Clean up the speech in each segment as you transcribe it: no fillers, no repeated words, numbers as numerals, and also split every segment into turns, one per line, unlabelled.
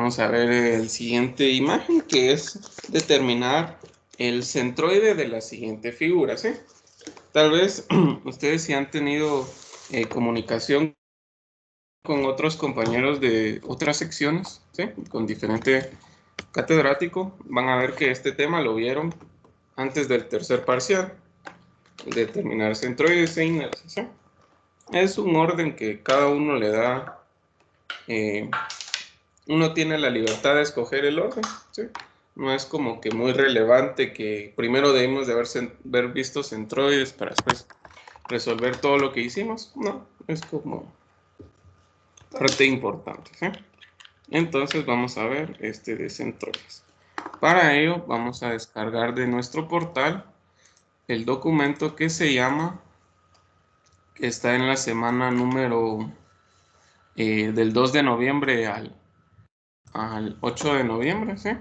Vamos a ver el siguiente imagen, que es determinar el centroide de la siguiente figura, ¿sí? Tal vez ustedes si han tenido comunicación con otros compañeros de otras secciones, ¿sí? Con diferente catedrático, van a ver que este tema lo vieron antes del tercer parcial, determinar centroides e inercias, ¿sí? Es un orden que cada uno le da, uno tiene la libertad de escoger el orden, ¿sí? No es como que muy relevante que primero debemos de haber visto centroides para después resolver todo lo que hicimos. No, es como parte importante, ¿sí? Entonces vamos a ver este de centroides. Para ello vamos a descargar de nuestro portal el documento que se llama, que está en la semana número del 2 de noviembre al 8 de noviembre, ¿sí?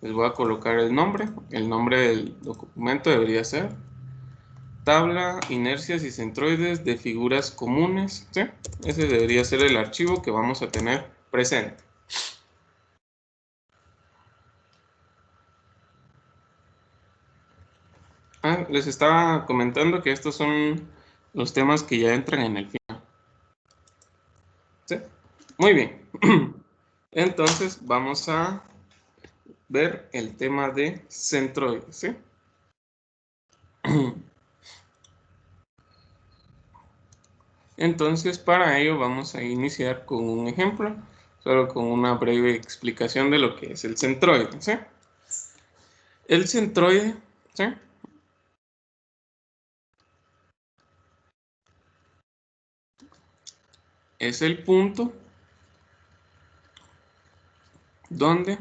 Les voy a colocar el nombre del documento debería ser Tabla, inercias y centroides de figuras comunes, ¿sí? Ese debería ser el archivo que vamos a tener presente. Les estaba comentando que estos son los temas que ya entran en el final, ¿sí? Muy bien. Entonces vamos a ver el tema de centroides, ¿sí? Entonces para ello vamos a iniciar con un ejemplo, solo con una breve explicación de lo que es el centroide, ¿sí? El centroide, ¿sí? Es el punto donde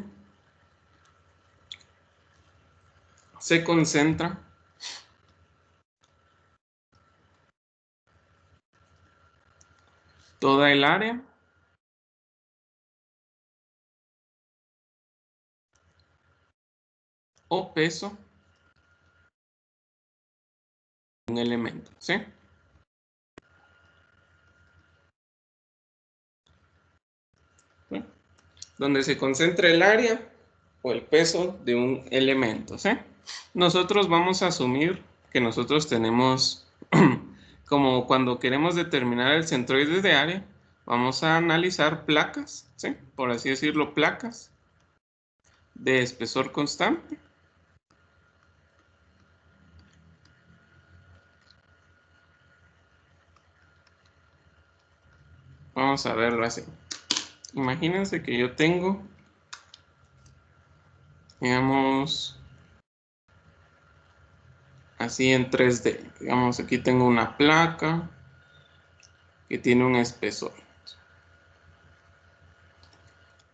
se concentra toda el área o peso de un elemento, ¿sí? ¿Sí? Donde se concentra el área o el peso de un elemento, ¿sí? Nosotros vamos a asumir que nosotros tenemos, como cuando queremos determinar el centroide de área, vamos a analizar placas, ¿sí? Por así decirlo, placas de espesor constante. Vamos a verlo así. Imagínense que yo tengo, digamos, así en 3D. Digamos, aquí tengo una placa que tiene un espesor.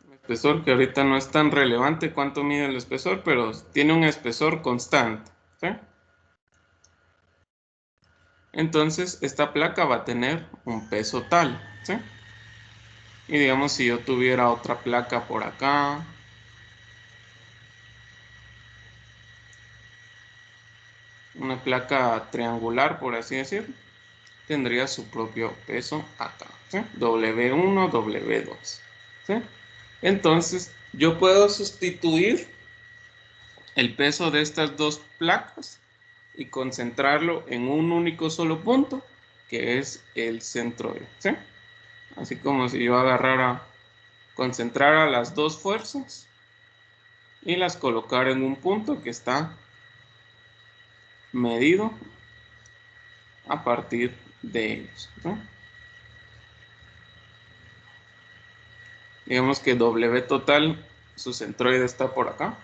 Un espesor que ahorita no es tan relevante cuánto mide el espesor, pero tiene un espesor constante, ¿sí? Entonces, esta placa va a tener un peso tal, ¿sí? Y digamos, si yo tuviera otra placa por acá, una placa triangular, por así decirlo, tendría su propio peso acá, ¿sí? W1, W2, ¿sí? Entonces, yo puedo sustituir el peso de estas dos placas y concentrarlo en un único solo punto, que es el centroide, ¿sí? Así como si yo agarrara, concentrara las dos fuerzas y las colocara en un punto que está medido a partir de ellos, ¿sí? Digamos que W total, su centroide está por acá.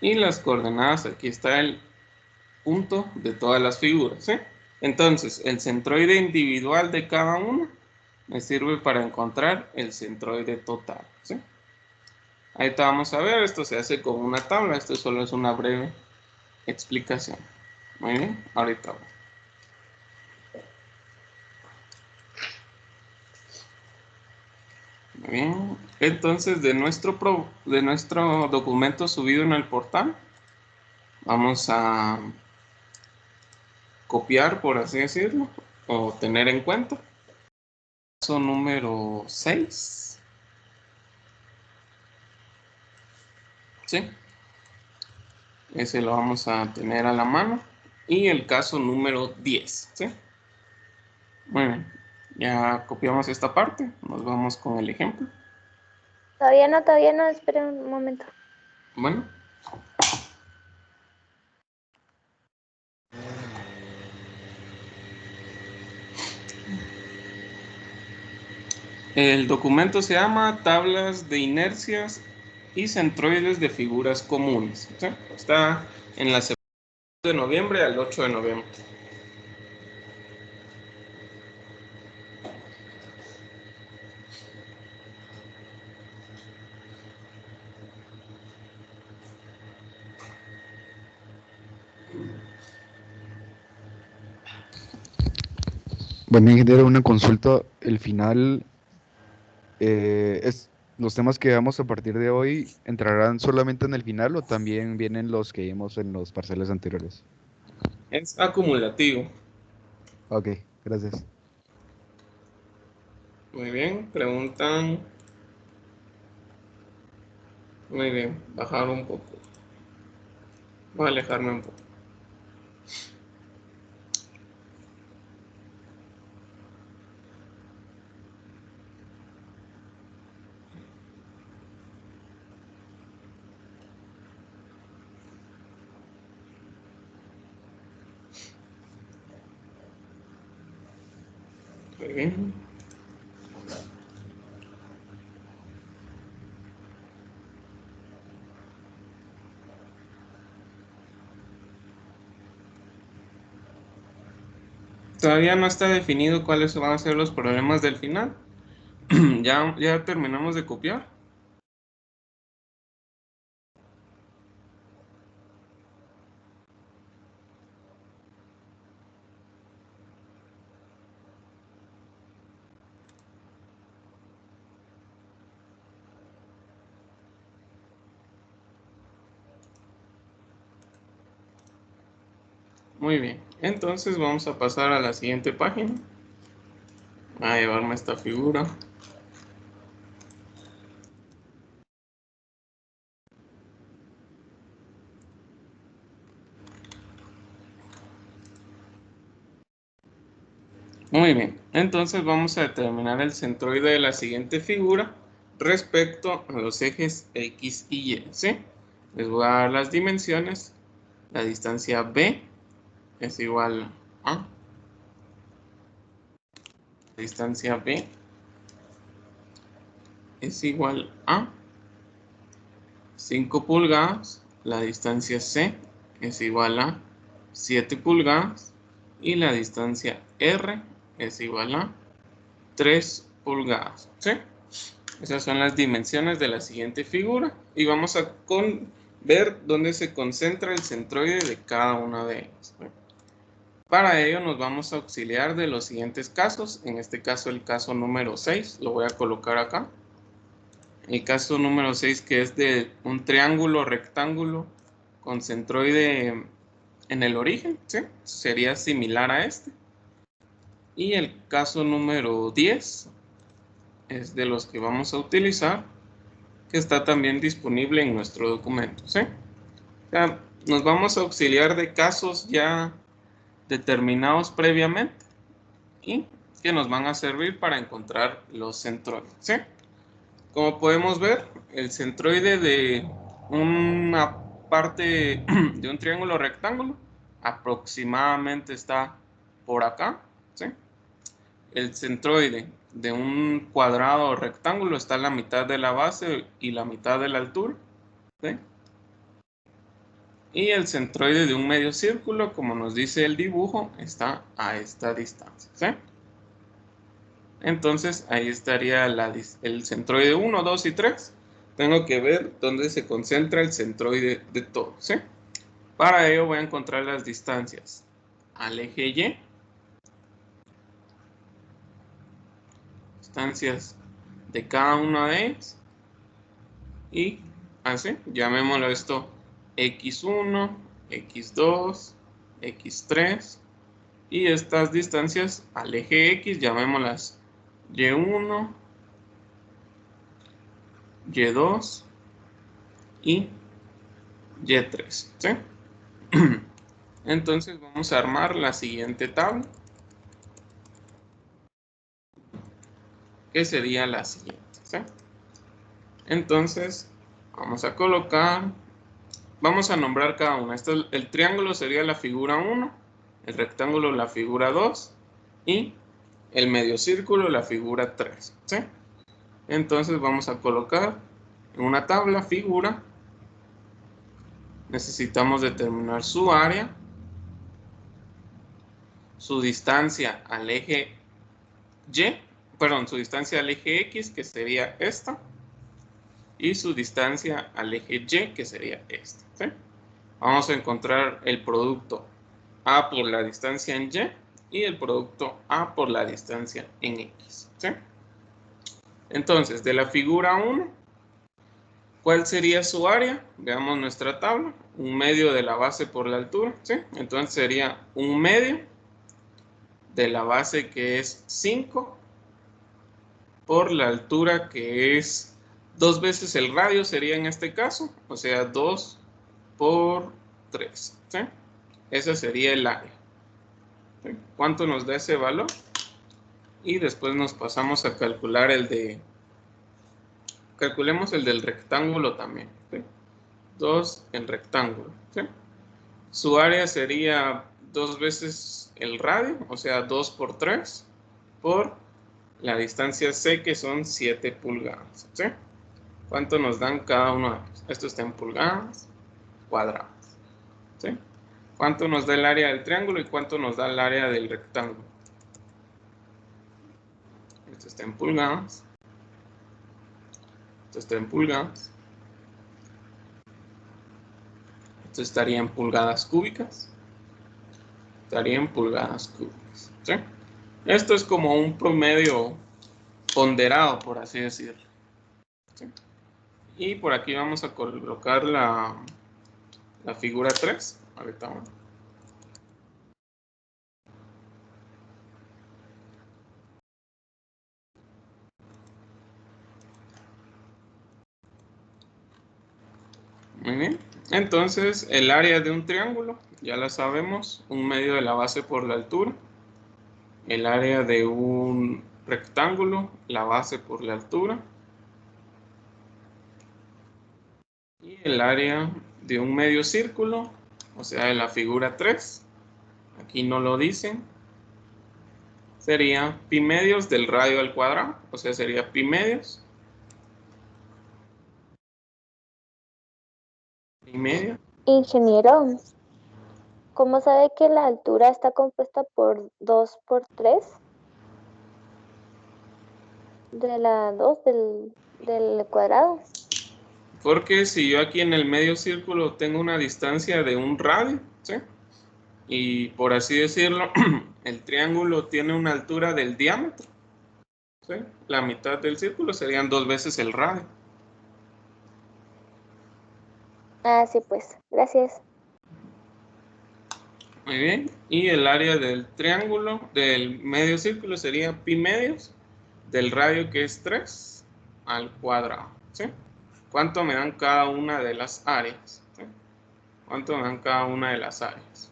Y las coordenadas, aquí está el punto de todas las figuras, ¿sí? Entonces, el centroide individual de cada uno me sirve para encontrar el centroide total, ¿sí? Ahorita vamos a ver, esto se hace con una tabla, esto solo es una breve explicación. Muy bien, ahorita vamos. Muy bien, entonces de nuestro documento subido en el portal, vamos a copiar, por así decirlo, o tener en cuenta. Caso número 6. ¿Sí? Ese lo vamos a tener a la mano. Y el caso número 10. ¿Sí? Muy bien. Ya copiamos esta parte. Nos vamos con el ejemplo.
Todavía no, espera un momento.
Bueno. El documento se llama Tablas de inercias y centroides de figuras comunes. ¿Sí? Está en la semana de noviembre al 8 de noviembre.
Bueno, ingeniero, una consulta. El final, los temas que veamos a partir de hoy, ¿entrarán solamente en el final o también vienen los que vimos en los parciales anteriores?
Es acumulativo.
Ok, gracias.
Muy bien, preguntan. Muy bien, bajar un poco. Voy a alejarme un poco. Muy bien. Todavía no está definido cuáles van a ser los problemas del final. Ya terminamos de copiar. Muy bien, entonces vamos a pasar a la siguiente página. A llevarme esta figura. Muy bien, entonces vamos a determinar el centroide de la siguiente figura respecto a los ejes X y Y, ¿sí? Les voy a dar las dimensiones. La distancia B es igual a... La distancia B es igual a 5 pulgadas. La distancia C es igual a 7 pulgadas. Y la distancia R es igual a 3 pulgadas, ¿sí? Esas son las dimensiones de la siguiente figura y vamos a ver dónde se concentra el centroide de cada una de ellas. Para ello nos vamos a auxiliar de los siguientes casos. En este caso el caso número 6 lo voy a colocar acá. El caso número 6, que es de un triángulo rectángulo con centroide en el origen, ¿sí? Sería similar a este. Y el caso número 10 es de los que vamos a utilizar, que está también disponible en nuestro documento, ¿sí? O sea, nos vamos a auxiliar de casos ya determinados previamente y que nos van a servir para encontrar los centroides, ¿sí? Como podemos ver, el centroide de una parte de un triángulo rectángulo aproximadamente está por acá, ¿sí? El centroide de un cuadrado o rectángulo está a la mitad de la base y la mitad de la altura, ¿sí? Y el centroide de un medio círculo, como nos dice el dibujo, está a esta distancia, ¿sí? Entonces ahí estaría el centroide 1, 2 y 3. Tengo que ver dónde se concentra el centroide de todo, ¿sí? Para ello voy a encontrar las distancias al eje Y, distancias de cada una de ellas, y así, llamémoslo esto X1, X2, X3 Y estas distancias al eje X, llamémoslas Y1, Y2 y Y3, ¿sí? Entonces vamos a armar la siguiente tabla, que sería la siguiente, ¿sí? Entonces vamos a colocar, vamos a nombrar cada una. El triángulo sería la figura 1, el rectángulo la figura 2 y el medio círculo la figura 3, ¿sí? Entonces vamos a colocar en una tabla figura, necesitamos determinar su área, su distancia al eje Y, perdón, su distancia al eje X, que sería esta, y su distancia al eje Y, que sería esta, ¿sí? Vamos a encontrar el producto A por la distancia en Y y el producto A por la distancia en X, ¿sí? Entonces, de la figura 1, ¿cuál sería su área? Veamos nuestra tabla, un medio de la base por la altura, ¿sí? Entonces sería un medio de la base, que es 5, por la altura, que es 2 veces el radio, sería en este caso, o sea, 2 por 3, ¿sí? Ese sería el área, ¿sí? ¿Cuánto nos da ese valor? Y después nos pasamos a calcular calculemos el del rectángulo también, ¿sí? 2 en rectángulo, ¿sí? Su área sería 2 veces el radio, o sea, 2 por 3, por la distancia C, que son 7 pulgadas, ¿sí? ¿Cuánto nos dan cada uno de ellos? Esto está en pulgadas cuadradas, ¿sí? ¿Cuánto nos da el área del triángulo y cuánto nos da el área del rectángulo? Esto está en pulgadas. Esto está en pulgadas. Esto estaría en pulgadas cúbicas. Estaría en pulgadas cúbicas, ¿sí? Esto es como un promedio ponderado, por así decirlo, ¿sí? Y por aquí vamos a colocar la figura 3. Ahorita vamos. Muy bien. Entonces, el área de un triángulo, ya la sabemos, un medio de la base por la altura. El área de un rectángulo, la base por la altura. Y el área de un medio círculo, o sea, de la figura 3, aquí no lo dicen, sería pi medios del radio al cuadrado, o sea, sería pi medios. Pi medio.
Ingeniero, ¿cómo sabe que la altura está compuesta por 2 por 3? De la 2 del cuadrado.
Porque si yo aquí en el medio círculo tengo una distancia de un radio, ¿sí? Y por así decirlo, el triángulo tiene una altura del diámetro, ¿sí? La mitad del círculo serían 2 veces el radio.
Ah, sí, pues, gracias.
Muy bien. Y el área del triángulo, del medio círculo, sería pi medios del radio, que es 3 al cuadrado, ¿sí? ¿Cuánto me dan cada una de las áreas? ¿Sí? ¿Cuánto me dan cada una de las áreas?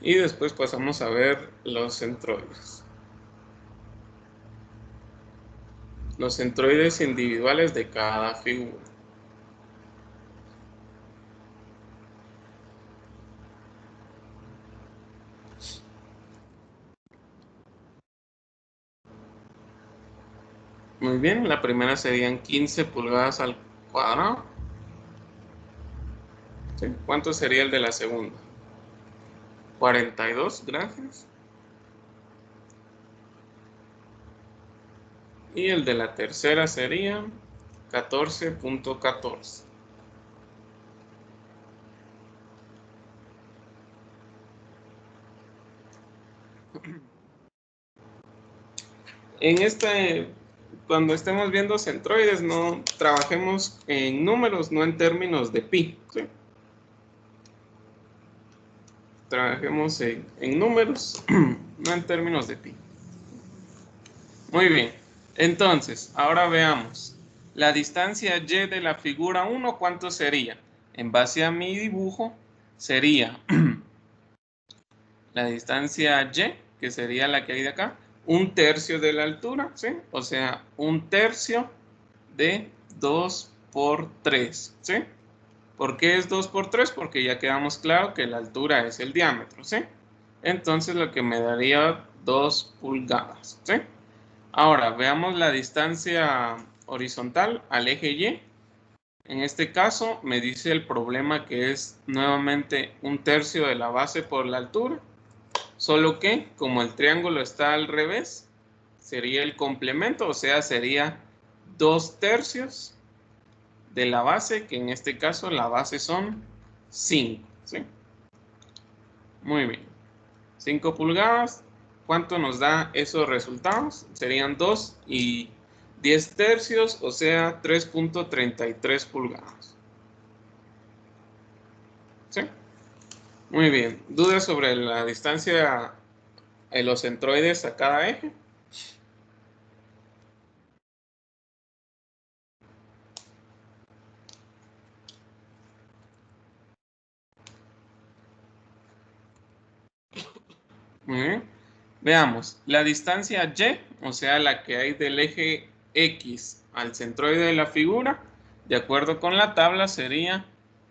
Y después pasamos a ver los centroides. Los centroides individuales de cada figura. Muy bien, la primera serían 15 pulgadas al cuadrado. ¿Sí? ¿Cuánto sería el de la segunda? 42, gracias. Y el de la tercera sería 14.14. En este cuando estemos viendo centroides, no trabajemos en números, no en términos de pi, ¿sí? Trabajemos en números, no en términos de pi. Muy bien. Entonces, ahora veamos. La distancia y de la figura 1, ¿cuánto sería? En base a mi dibujo, sería la distancia y, que sería la que hay de acá, 1/3 de la altura, ¿sí? O sea, 1/3 de 2 por 3, ¿sí? ¿Por qué es 2 por 3? Porque ya quedamos claro que la altura es el diámetro, ¿sí? Entonces lo que me daría 2 pulgadas, ¿sí? Ahora, veamos la distancia horizontal al eje Y. En este caso, me dice el problema que es nuevamente 1/3 de la base por la altura. Solo que, como el triángulo está al revés, sería el complemento, o sea, sería 2/3 de la base, que en este caso la base son 5, ¿sí? Muy bien. 5 pulgadas. ¿Cuánto nos da esos resultados? Serían 2 y 10/3, o sea, 3.33 pulgadas. ¿Sí? Muy bien. ¿Dudas sobre la distancia de los centroides a cada eje? Muy bien. Veamos. La distancia Y, o sea, la que hay del eje X al centroide de la figura, de acuerdo con la tabla, sería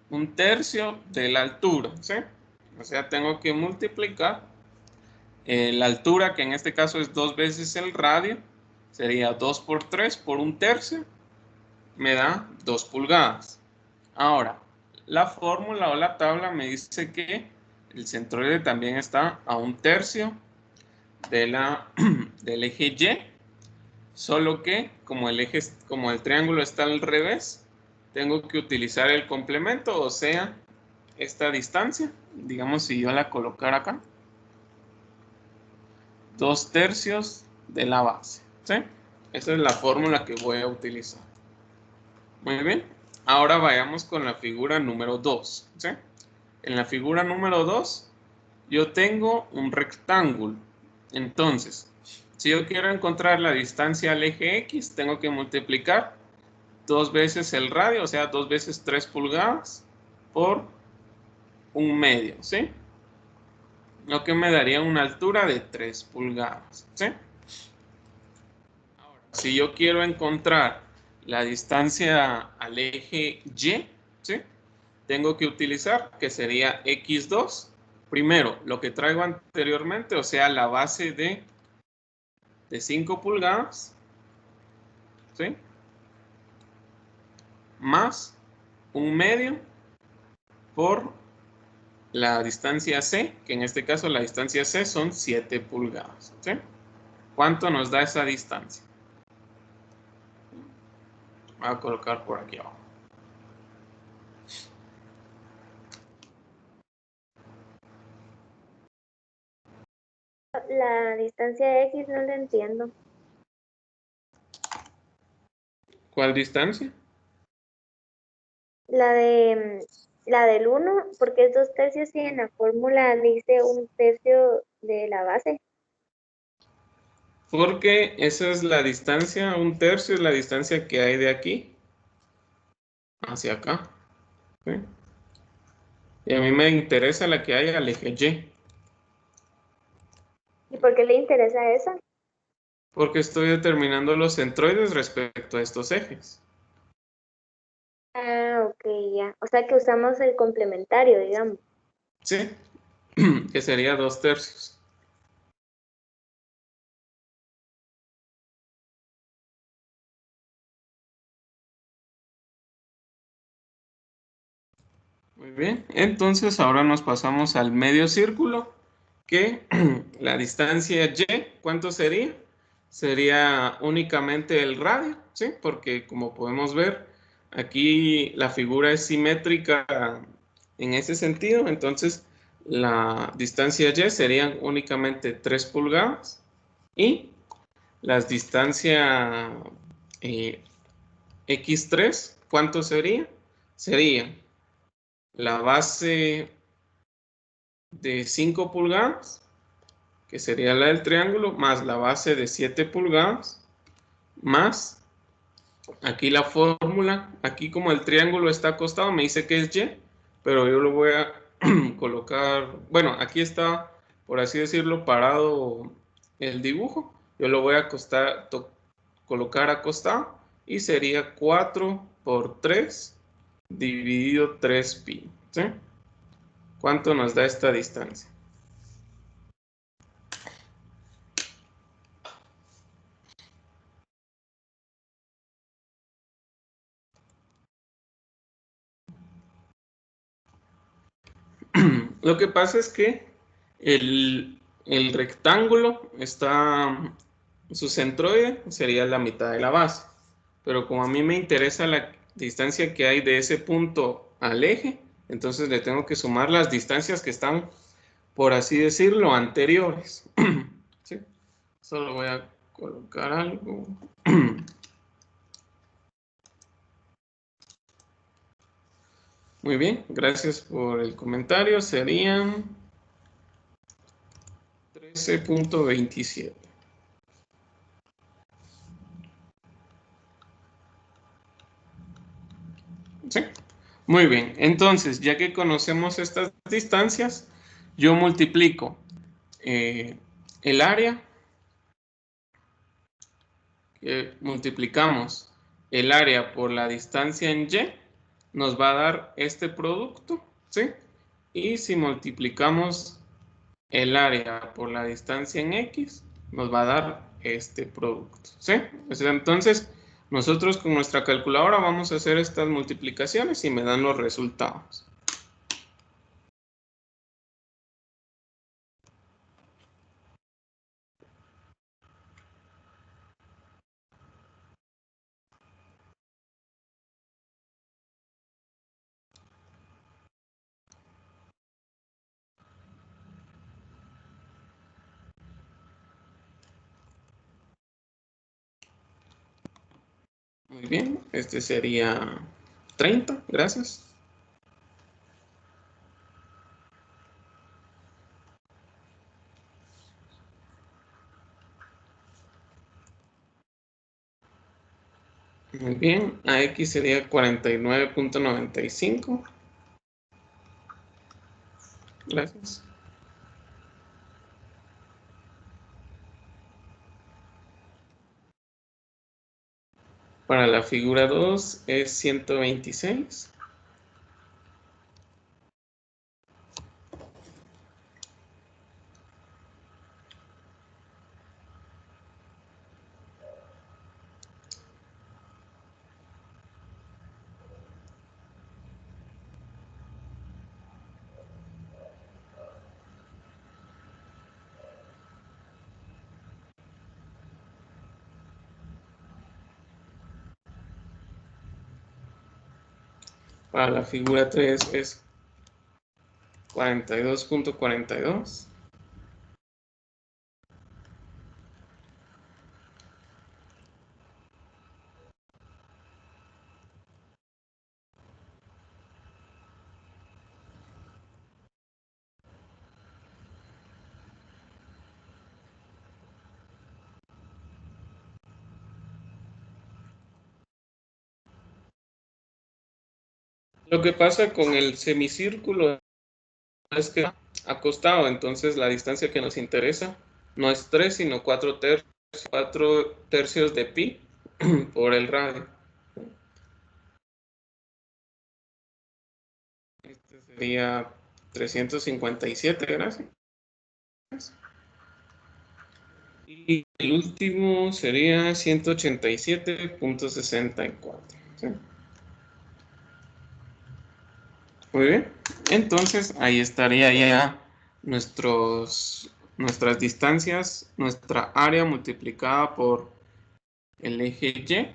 1/3 de la altura, ¿sí? O sea, tengo que multiplicar la altura, que en este caso es 2 veces el radio, sería 2 por 3 por 1/3, me da 2 pulgadas. Ahora, la fórmula o la tabla me dice que el centroide también está a 1/3 del eje Y, solo que como el triángulo está al revés, tengo que utilizar el complemento, o sea, esta distancia, digamos si yo la colocara acá, 2/3 de la base, ¿sí? Esa es la fórmula que voy a utilizar. Muy bien, ahora vayamos con la figura número 2, ¿sí? En la figura número 2, yo tengo un rectángulo. Entonces, si yo quiero encontrar la distancia al eje X, tengo que multiplicar 2 veces el radio, o sea, 2 veces 3 pulgadas por 1/2, ¿sí? Lo que me daría una altura de 3 pulgadas, ¿sí? Ahora, si yo quiero encontrar la distancia al eje Y, ¿sí? Tengo que utilizar, que sería X2. Primero, lo que traigo anteriormente, o sea, la base de 5 pulgadas, ¿sí? Más 1/2 por la distancia C, que en este caso la distancia C son 7 pulgadas, ¿sí? ¿Cuánto nos da esa distancia? Voy a colocar por aquí abajo.
La distancia de X no la entiendo.
¿Cuál distancia?
La del 1, porque es 2/3 y en la fórmula dice 1/3 de la base.
Porque esa es la distancia, 1/3 es la distancia que hay de aquí hacia acá, ¿sí? Y a mí me interesa la que hay al eje Y,
¿Y por qué le interesa esa?
porque estoy determinando los centroides respecto a estos ejes.
Ah, ok, ya. O sea que usamos el complementario, digamos.
Sí, que sería 2/3. Muy bien, entonces ahora nos pasamos al medio círculo, que la distancia Y, ¿cuánto sería? Sería únicamente el radio, ¿sí? Porque como podemos ver, aquí la figura es simétrica en ese sentido, entonces la distancia Y serían únicamente 3 pulgadas y la distancia X3, ¿cuánto sería? Sería la base de 5 pulgadas, que sería la del triángulo, más la base de 7 pulgadas, más aquí la fórmula. Aquí como el triángulo está acostado, me dice que es Y, pero yo lo voy a colocar, bueno, aquí está, por así decirlo, parado el dibujo. Yo lo voy a colocar acostado y sería 4 por 3 dividido 3pi, ¿sí? ¿Cuánto nos da esta distancia? Lo que pasa es que el rectángulo está, su centroide sería la mitad de la base, pero como a mí me interesa la distancia que hay de ese punto al eje, entonces le tengo que sumar las distancias que están, por así decirlo, anteriores. ¿Sí? Solo voy a colocar algo. Muy bien, gracias por el comentario. Serían 13.27. ¿Sí? Muy bien, entonces, ya que conocemos estas distancias, yo multiplico el área, multiplicamos el área por la distancia en Y, nos va a dar este producto, ¿sí? Y si multiplicamos el área por la distancia en X, nos va a dar este producto, ¿sí? Entonces, nosotros con nuestra calculadora vamos a hacer estas multiplicaciones y me dan los resultados. Muy bien, este sería 30, gracias. Muy bien, AX sería 49.95. Gracias. Para la figura 2 es 126. Para la figura 3 es 42.42. Lo que pasa con el semicírculo es que acostado, entonces la distancia que nos interesa no es 3, sino 4 tercios de pi por el radio. Este sería 357, gracias. Y el último sería 187.64. ¿Sí? Muy bien. Entonces ahí estaría ya nuestras distancias, nuestra área multiplicada por el eje Y.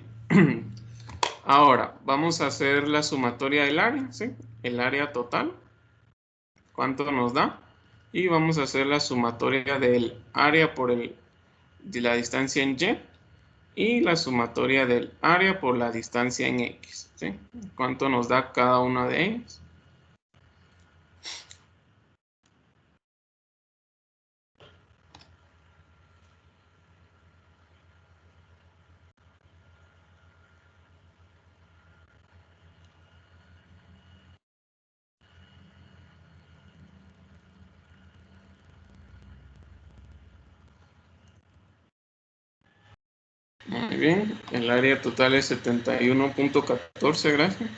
Ahora vamos a hacer la sumatoria del área, ¿sí? El área total, ¿cuánto nos da? Y vamos a hacer la sumatoria del área por de la distancia en Y y la sumatoria del área por la distancia en X, ¿sí? ¿Cuánto nos da cada una de ellas? Muy bien, el área total es 71.14, gracias.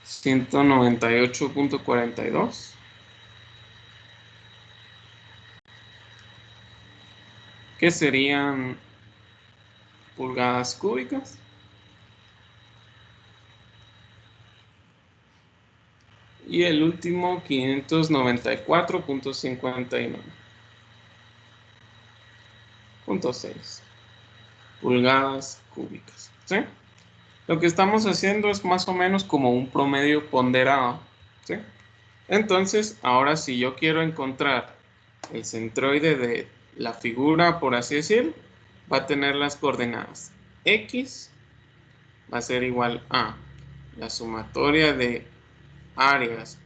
$198.42. ¿Qué serían pulgadas cúbicas? Y el último, 594.59.6 pulgadas cúbicas, ¿sí? Lo que estamos haciendo es más o menos como un promedio ponderado, ¿sí? Entonces, ahora si yo quiero encontrar el centroide de la figura, por así decir, va a tener las coordenadas X, va a ser igual a la sumatoria de áreas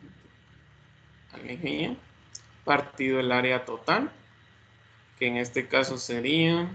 partido el área total, que en este caso sería